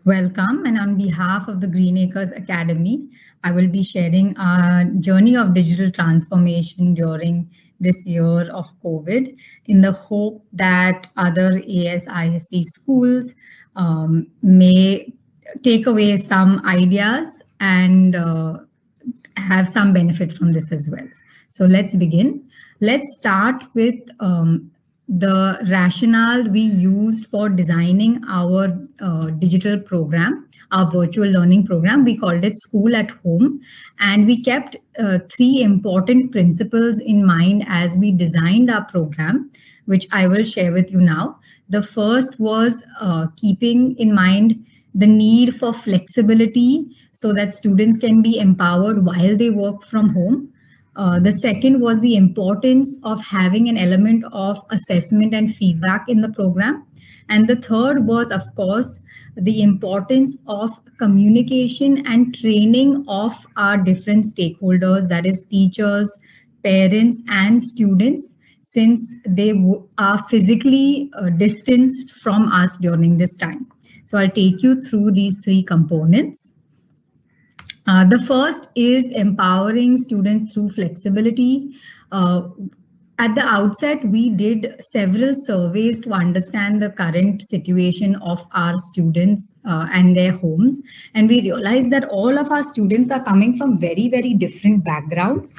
Welcome, and on behalf of the Green Acres Academy, I will be sharing our journey of digital transformation during this year of COVID in the hope that other ASISC schools may take away some ideas and have some benefit from this as well. So let's begin. Let's start with the rationale we used for designing our digital program, our virtual learning program. We called it School at Home, and we kept three important principles in mind as we designed our program, which I will share with you now. The first was keeping in mind the need for flexibility so that students can be empowered while they work from home. The second was the importance of having an element of assessment and feedback in the program. And the third was, of course, the importance of communication and training of our different stakeholders, that is, teachers, parents, and students, since they are physically distanced from us during this time. So I'll take you through these three components. The first is empowering students through flexibility. At the outset, we did several surveys to understand the current situation of our students and their homes. And we realized that all of our students are coming from very, very different backgrounds.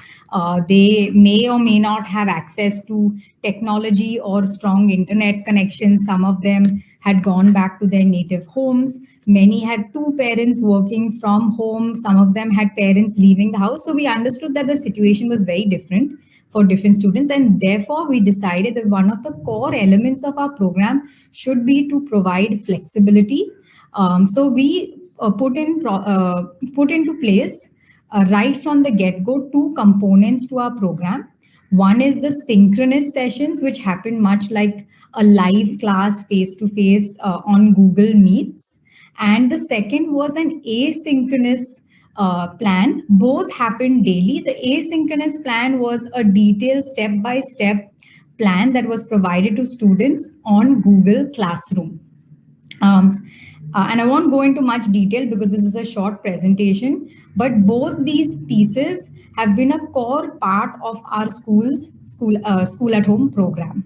They may or may not have access to technology or strong internet connections. Some of them had gone back to their native homes. Many had two parents working from home. Some of them had parents leaving the house. So we understood that the situation was very different for different students, and therefore we decided that one of the core elements of our program should be to provide flexibility. So we put into place right from the get-go two components to our program. One is the synchronous sessions, which happen much like a live class face-to-face on Google Meets. And the second was an asynchronous plan. Both happened daily. The asynchronous plan was a detailed step-by-step plan that was provided to students on Google Classroom. And I won't go into much detail because this is a short presentation, but both these pieces have been a core part of our school at home program.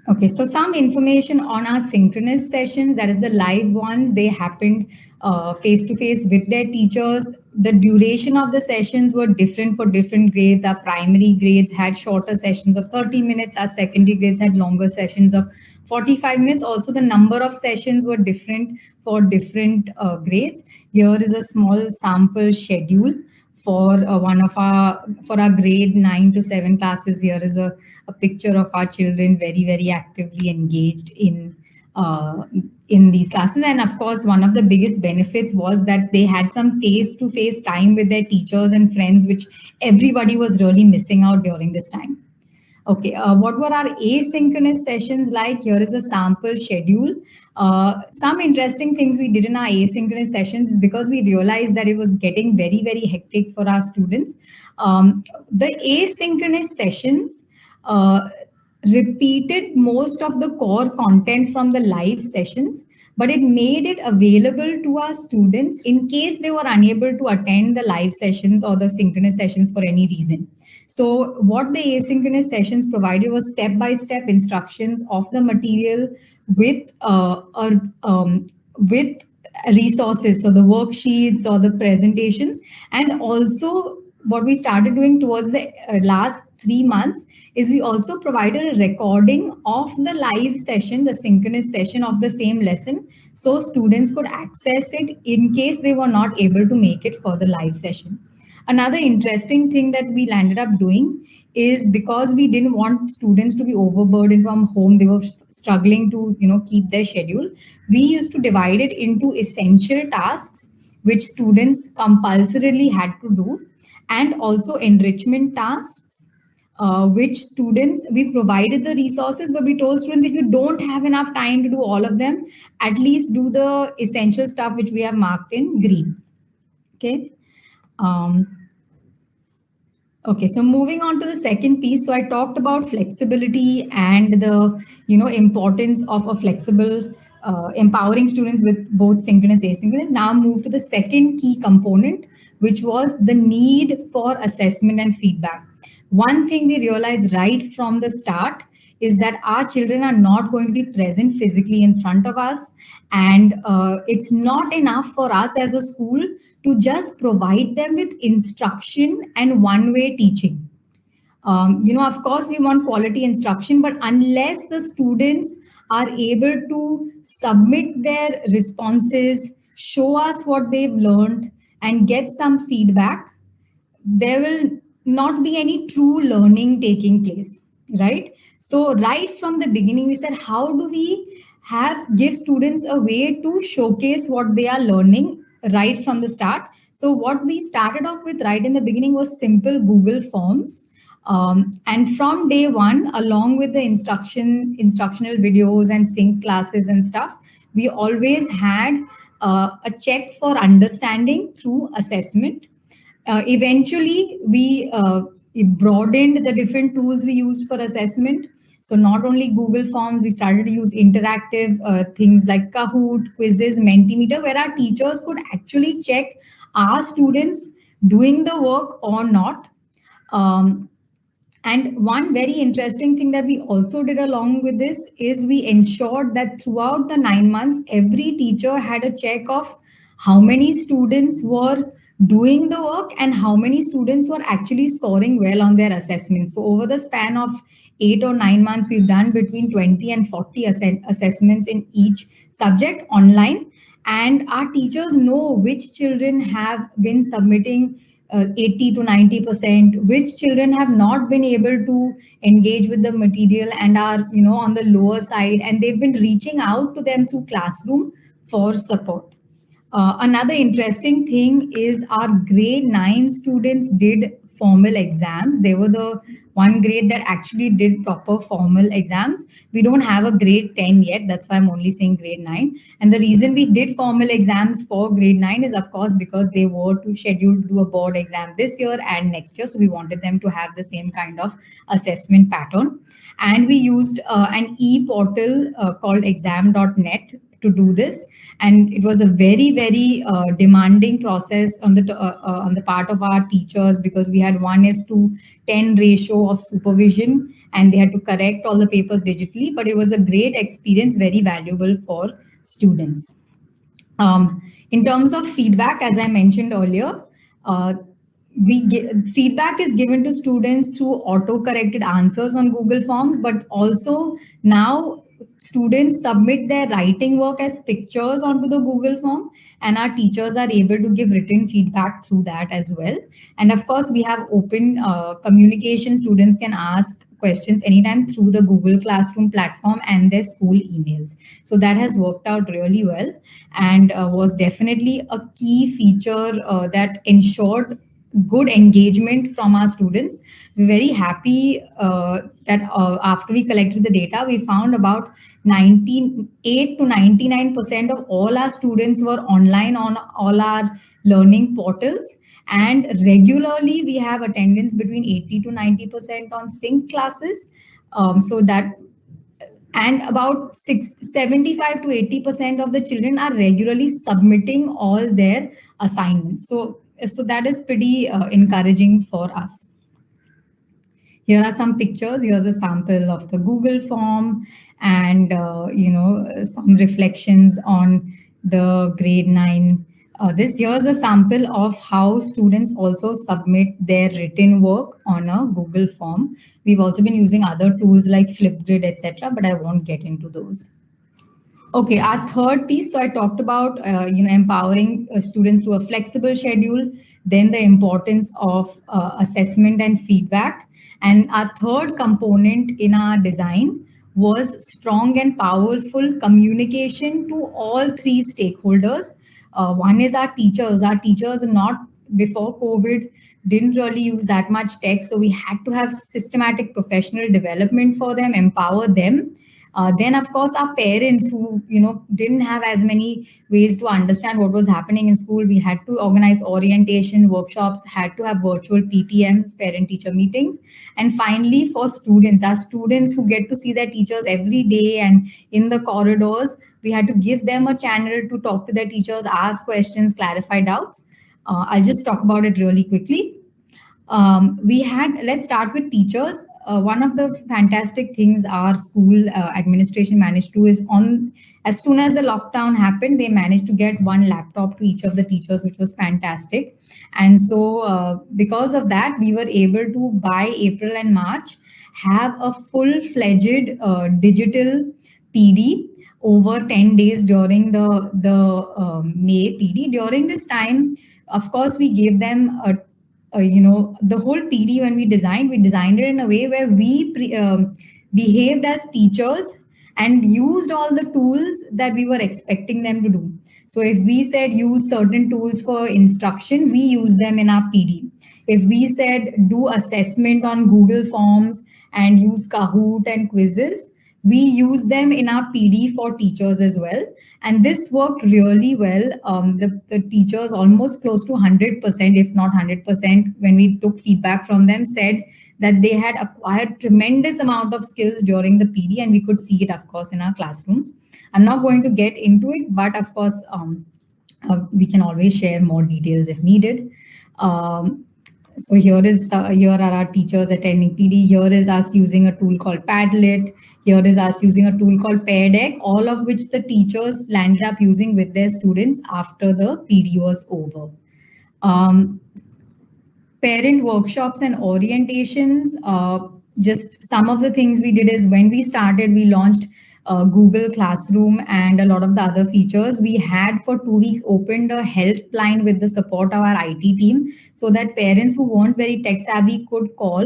Okay, so some information on our synchronous sessions, that is the live ones, they happened face to face with their teachers. The duration of the sessions were different for different grades. Our primary grades had shorter sessions of 30 minutes. Our secondary grades had longer sessions of 45 minutes. Also, the number of sessions were different for different grades. Here is a small sample schedule for for our grade 9 to 7 classes. Here is a picture of our children very actively engaged in these classes. And of course, one of the biggest benefits was that they had some face-to-face time with their teachers and friends, which everybody was really missing out during this time. Okay, what were our asynchronous sessions like? Here is a sample schedule. Some interesting things we did in our asynchronous sessions is because we realized that it was getting very hectic for our students. The asynchronous sessions repeated most of the core content from the live sessions, but it made it available to our students in case they were unable to attend the live sessions or the synchronous sessions for any reason. So what the asynchronous sessions provided was step-by-step instructions of the material with resources, so the worksheets or the presentations. And also what we started doing towards the last 3 months is we also provided a recording of the live session, the synchronous session of the same lesson, so students could access it in case they were not able to make it for the live session. Another interesting thing that we landed up doing is, because we didn't want students to be overburdened from home, they were struggling to keep their schedule. We used to divide it into essential tasks which students compulsorily had to do, and also enrichment tasks, which students, we provided the resources, but we told students if you don't have enough time to do all of them, at least do the essential stuff which we have marked in green. Okay. Okay, so moving on to the second piece. So I talked about flexibility and the importance of a flexible empowering students with both synchronous and asynchronous. Now move to the second key component, which was the need for assessment and feedback. One thing we realized right from the start is that our children are not going to be present physically in front of us, and it's not enough for us as a school to just provide them with instruction and one-way teaching. Of course, we want quality instruction, but unless the students are able to submit their responses, show us what they've learned, and get some feedback, there will not be any true learning taking place, right? So right from the beginning, we said, how do we give students a way to showcase what they are learning right from the start? So what we started off with right in the beginning was simple Google Forms. And from day one, along with the instructional videos and sync classes and stuff, we always had a check for understanding through assessment. Eventually, we broadened the different tools we used for assessment. So not only Google Forms, we started to use interactive things like Kahoot, quizzes, Mentimeter, where our teachers could actually check our students doing the work or not. And one very interesting thing that we also did along with this is we ensured that throughout the 9 months, every teacher had a check of how many students were doing the work and how many students were actually scoring well on their assessments. So over the span of 8 or 9 months, we've done between 20 and 40 assessments in each subject online. And our teachers know which children have been submitting 80 to 90%, which children have not been able to engage with the material and are, on the lower side, and they've been reaching out to them through classroom for support. Another interesting thing is our grade 9 students did formal exams. They were the one grade that actually did proper formal exams. We don't have a grade 10 yet. That's why I'm only saying grade 9. And the reason we did formal exams for grade 9 is, of course, because they were scheduled to do a board exam this year and next year. So we wanted them to have the same kind of assessment pattern. And we used an e-portal called exam.net to do this, and it was a very demanding process on the part of our teachers, because we had 1:10 ratio of supervision and they had to correct all the papers digitally, but it was a great experience, very valuable for students. In terms of feedback, as I mentioned earlier, feedback is given to students through auto-corrected answers on Google Forms, but also now students submit their writing work as pictures onto the Google form, and our teachers are able to give written feedback through that as well. And of course, we have open communication. Students can ask questions anytime through the Google Classroom platform and their school emails. So that has worked out really well, and was definitely a key feature that ensured good engagement from our students. We're very happy that after we collected the data, we found about 98 to 99% of all our students were online on all our learning portals. And regularly, we have attendance between 80 to 90% on sync classes. And about 75 to 80% of the children are regularly submitting all their assignments. So that is pretty encouraging for us. Here are some pictures. Here's a sample of the Google form, and some reflections on the grade 9. This here's a sample of how students also submit their written work on a Google form. We've also been using other tools like Flipgrid, etc., but I won't get into those. Okay, our third piece. So I talked about empowering students through a flexible schedule, then the importance of assessment and feedback. And our third component in our design was strong and powerful communication to all three stakeholders. One is our teachers. Our teachers are not, before COVID, didn't really use that much tech. So we had to have systematic professional development for them, empower them. Then, of course, our parents who didn't have as many ways to understand what was happening in school, we had to organize orientation workshops, had to have virtual PTMs, parent-teacher meetings, and finally, for students, our students who get to see their teachers every day and in the corridors, we had to give them a channel to talk to their teachers, ask questions, clarify doubts. I'll just talk about it really quickly. Let's start with teachers. One of the fantastic things our school administration managed to is as soon as the lockdown happened, they managed to get one laptop to each of the teachers, which was fantastic. And so because of that, we were able to, by April and March, have a full-fledged digital PD over 10 days during the May PD. During this time, of course, we gave them the whole PD. When we designed it in a way where we behaved as teachers and used all the tools that we were expecting them to do. So if we said use certain tools for instruction, we use them in our PD. If we said do assessment on Google Forms and use Kahoot and quizzes, we use them in our PD for teachers as well. And this worked really well. The teachers, almost close to 100%, if not 100%, when we took feedback from them, said that they had acquired tremendous amount of skills during the PD, and we could see it, of course, in our classrooms. I'm not going to get into it, but of course, we can always share more details if needed. So here are our teachers attending PD. Here is us using a tool called Padlet. Here is us using a tool called Pear Deck, all of which the teachers landed up using with their students after the PD was over. Parent workshops and orientations. Just some of the things we did is, when we started, we launched Google Classroom and a lot of the other features. We had for 2 weeks opened a helpline with the support of our IT team, so that parents who weren't very tech savvy could call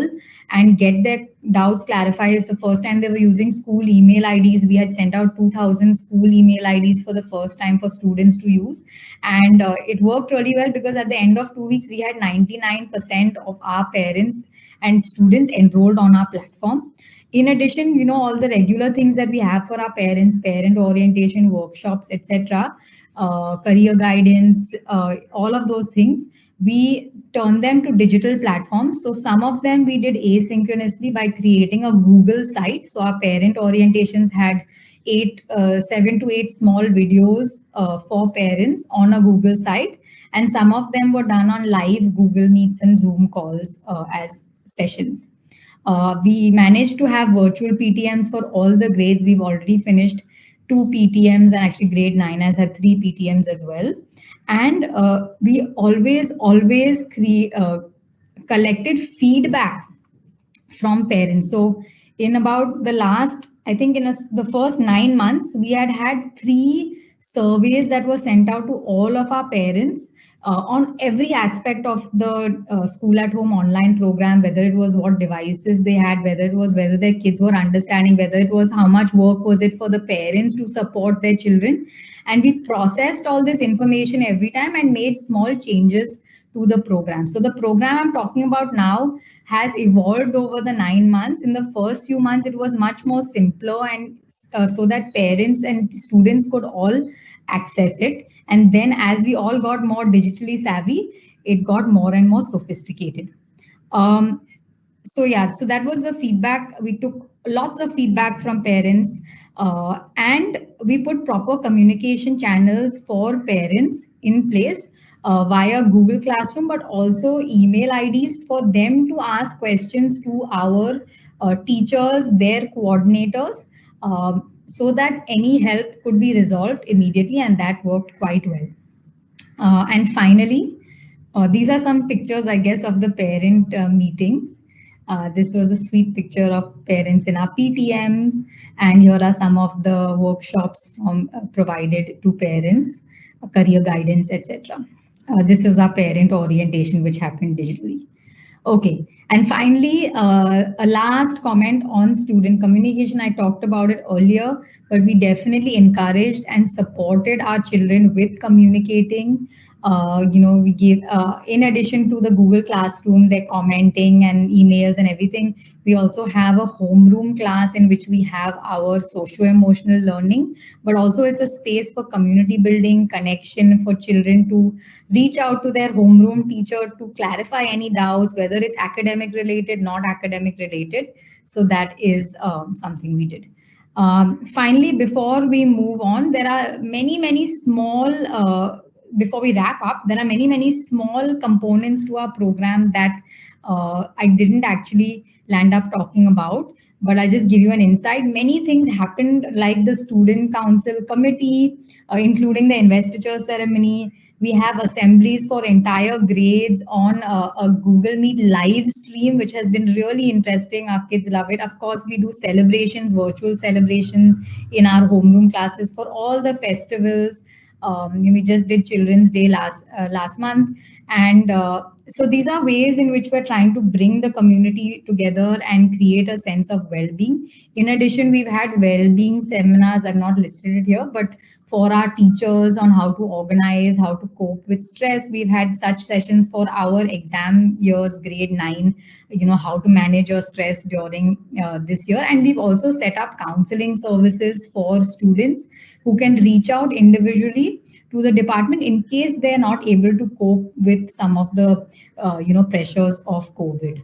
and get their doubts clarified. It's the first time they were using school email IDs. We had sent out 2,000 school email IDs for the first time for students to use. And it worked really well, because at the end of 2 weeks, we had 99% of our parents and students enrolled on our platform. In addition, all the regular things that we have for our parents, parent orientation workshops, etc., career guidance, all of those things, we turn them to digital platforms. So some of them we did asynchronously by creating a Google site. So our parent orientations had 7 to 8 small videos for parents on a Google site. And some of them were done on live Google Meets and Zoom calls as sessions. We managed to have virtual PTMs for all the grades. We've already finished 2 PTMs, and actually grade 9 has had 3 PTMs as well. And we always collected feedback from parents. So in about the last, I think the first 9 months, we had 3 surveys that were sent out to all of our parents on every aspect of the school at home online program, whether it was what devices they had, whether it was whether their kids were understanding, whether it was how much work was it for the parents to support their children. And we processed all this information every time and made small changes to the program. So the program I'm talking about now has evolved over the 9 months. In the first few months, it was much more simpler, and so that parents and students could all access it. And then as we all got more digitally savvy, it got more and more sophisticated. So that was the feedback. We took lots of feedback from parents, and we put proper communication channels for parents in place via Google Classroom, but also email IDs for them to ask questions to our teachers, their coordinators, so that any help could be resolved immediately, and that worked quite well. And finally, these are some pictures, I guess, of the parent meetings. This was a sweet picture of parents in our PTMs, and here are some of the workshops provided to parents, career guidance, etc. This was our parent orientation, which happened digitally. Okay, and finally, a last comment on student communication. I talked about it earlier, but we definitely encouraged and supported our children with communicating. We give, in addition to the Google Classroom, their commenting and emails and everything, we also have a homeroom class in which we have our socio-emotional learning, but also it's a space for community building, connection for children to reach out to their homeroom teacher to clarify any doubts, whether it's academic related, not academic related. So that is something we did. Finally, before we move on, there are many small, before we wrap up, there are many small components to our program that I didn't actually land up talking about, but I'll just give you an insight. Many things happened, like the student council committee, including the investiture ceremony. We have assemblies for entire grades on a Google Meet live stream, which has been really interesting. Our kids love it. Of course, we do celebrations, virtual celebrations in our homeroom classes for all the festivals. We just did Children's Day last month, and so these are ways in which we're trying to bring the community together and create a sense of well-being. In addition, we've had well-being seminars. I've not listed it here, but for our teachers on how to organize, how to cope with stress. We've had such sessions for our exam years, grade 9, how to manage your stress during this year. And we've also set up counseling services for students who can reach out individually to the department in case they're not able to cope with some of the pressures of COVID.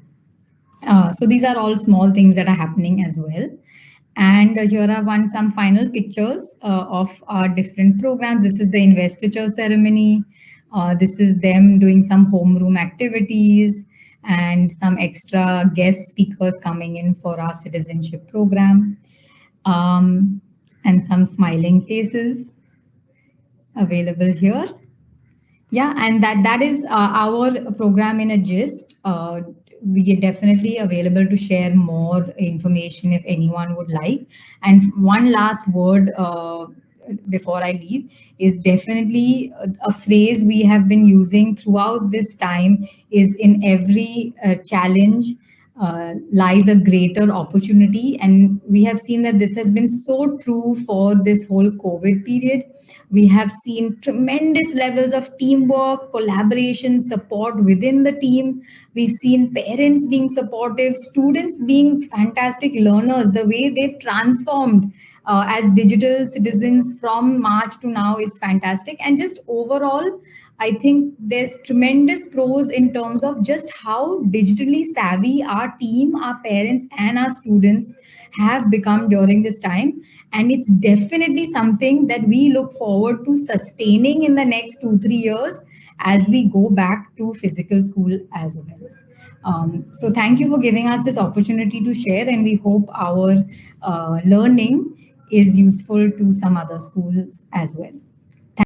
So these are all small things that are happening as well. And here are some final pictures of our different programs. This is the investiture ceremony. This is them doing some homeroom activities and some extra guest speakers coming in for our citizenship program. And some smiling faces available here. Yeah, and that is our program in a gist. We are definitely available to share more information if anyone would like. And one last word before I leave is definitely a phrase we have been using throughout this time is in every challenge lies a greater opportunity. And we have seen that this has been so true for this whole COVID period. We have seen tremendous levels of teamwork, collaboration, support within the team. We've seen parents being supportive, students being fantastic learners. The way they've transformed as digital citizens from March to now is fantastic. And just overall, I think there's tremendous pros in terms of just how digitally savvy our team, our parents, and our students have become during this time. And it's definitely something that we look forward to sustaining in the next 2-3 years as we go back to physical school as well. So thank you for giving us this opportunity to share, and we hope our learning is useful to some other schools as well.